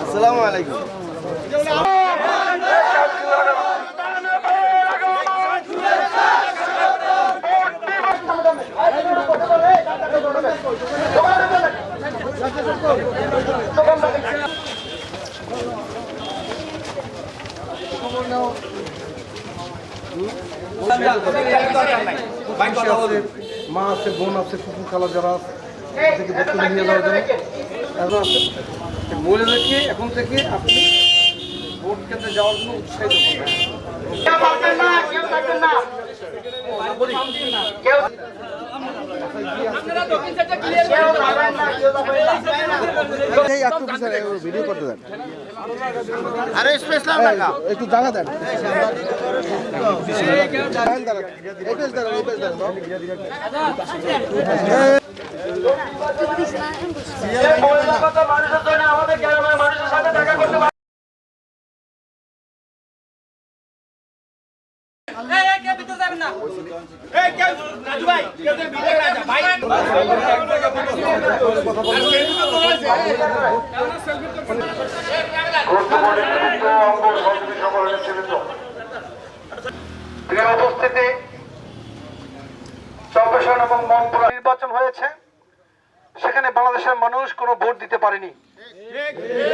আসসালামু আলাইকুম। মা আছে, বোন আছে, কুকুর খালা যারা আছে নিয়ে যাওয়ার জন্য এখন আছে। মহিলাদেরকে এখন থেকে আপনি ভোট কেন্দ্রে যাওয়ার জন্য উৎসাহিত ভিডিও করতে দেন, একটু জায়গা দেন। উপস্থিতি চব্বিশ এবং মনপুরা নির্বাচন হয়েছে, সেখানে বাংলাদেশের মানুষ কোনো ভোট দিতে পারেনি।